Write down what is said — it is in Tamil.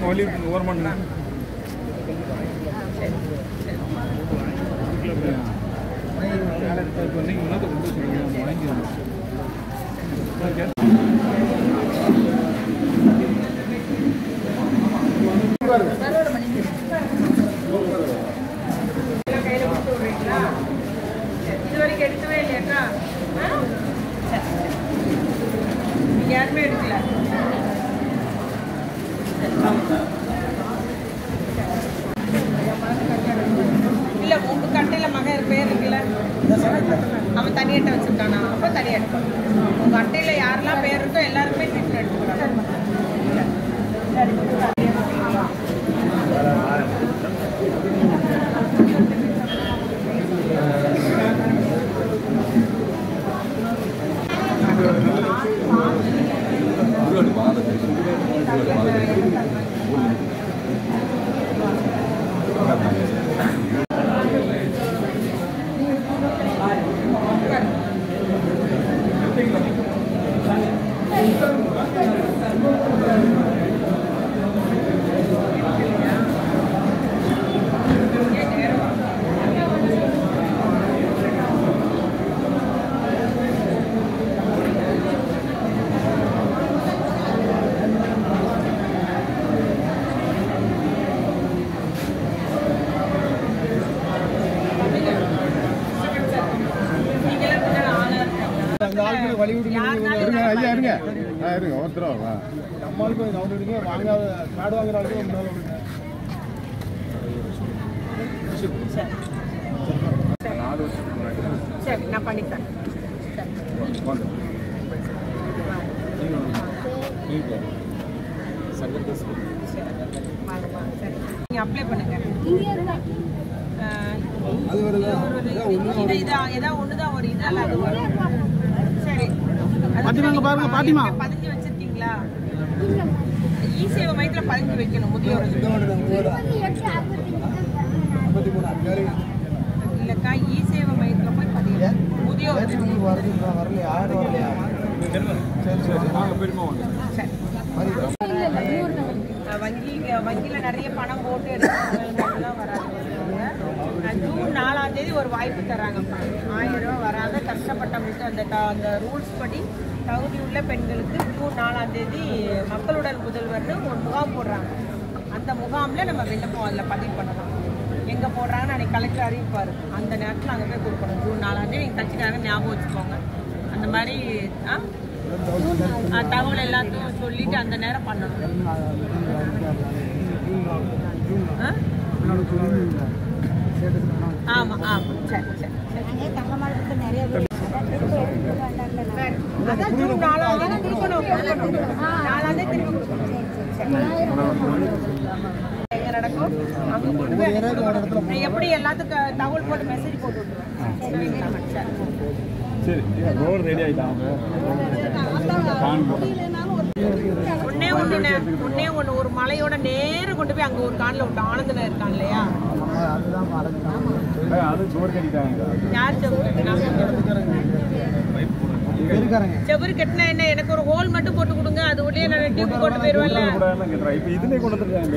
வழி ஓரம் பண்ணுறேன். நீங்கள் இன்னொரு கொண்டு சொல்லுங்கள் வாங்கிக்கலாம். இதுவரைக்கும் எடுக்கவே இல்லையாக்கா? யாருமே எடுக்கல. இல்ல உங்க கட்டையில மகன் பேர் இருக்குல்ல, அவன் தனியட்டை வச்சிருக்கானா? அப்ப தனியட்டை. உங்க அட்டையில யாரெல்லாம் பேர் இருக்கோ எல்லாருமே ட்ரீட்மெண்ட் எடுத்துக்கிறாங்க. சரி, நான் பண்ணித்தரேன். நீங்க அப்ளை பண்ணுங்க. ஏதாவது ஒண்ணுதான் ஒரு இதெல்லாம் அது வரும். சரி, பதிஞ்சு வச்சிருக்கீங்களா? இ-சேவை மையத்துல பதிஞ்சு வைக்கணும். முதியோர் இல்லக்கா, இ-சேவை மையத்துல போய் பதிவு. முதியோர் வங்கியில நிறைய பணம் போட்டு எடுத்துலாம் வராது. ஜூன் 4ஆம் தேதி ஒரு வாய்ப்பு தராங்கப்பா. 1000 ரூபா வராத கஷ்டப்பட்டவங்களுக்கு அந்த ரூல்ஸ் படி தகுதி உள்ள பெண்களுக்கு ஜூன் 4ஆம் தேதி மக்களுடன் முதல்வர்னு ஒரு முகாம் போடுறாங்க. அந்த முகாமில் நம்ம விண்ணப்பம் அதில் பதிவு பண்ணலாம். எங்கே போடுறாங்கன்னு அன்றைக்கி கலெக்டர் அறிவிப்பார். அந்த நேரத்தில் அங்கே போய் கொடுக்கணும். ஜூன் 4ஆம் தேதி எங்கள் கட்சிக்காரங்க ஞாபகம் வச்சுக்கோங்க. அந்த மாதிரி தகவல் எல்லாத்தையும் சொல்லிட்டு அந்த நேரம் பண்ணணும். ஆமாம் ஆமாம், சரி சரி. அதான் ஜூன் 4ஆம் தேதி கொடுக்கணும். 4ஆம் தேதி திரும்பி கொடுக்கணும். எங்க நடக்கும் அங்கே கொண்டு போய் எப்படி எல்லாத்துக்கும் தகவல் போட்டு மெசேஜ் போட்டு விட்டுருவேன். சரி, ரோடு ரெடி ஆகிட்டாங்க. ஒன்னே ஒன்று ஒரு மலையோட நேரம் கொண்டு போய் அங்கே ஒரு காணில் விட்டு ஆனந்தனா இருக்கான் இல்லையா? அது ஜோர் கட்டிட்டாங்க. யார் செவரு கட்டினா என்ன? எனக்கு ஒரு ஹோல் மட்டும் போட்டு கொடுங்க. அது உள்ளே நான் டியூப் போட்டு போயிடுவேன்ல. இப்போ இதுலேயே கொண்டு வந்துருக்காங்க.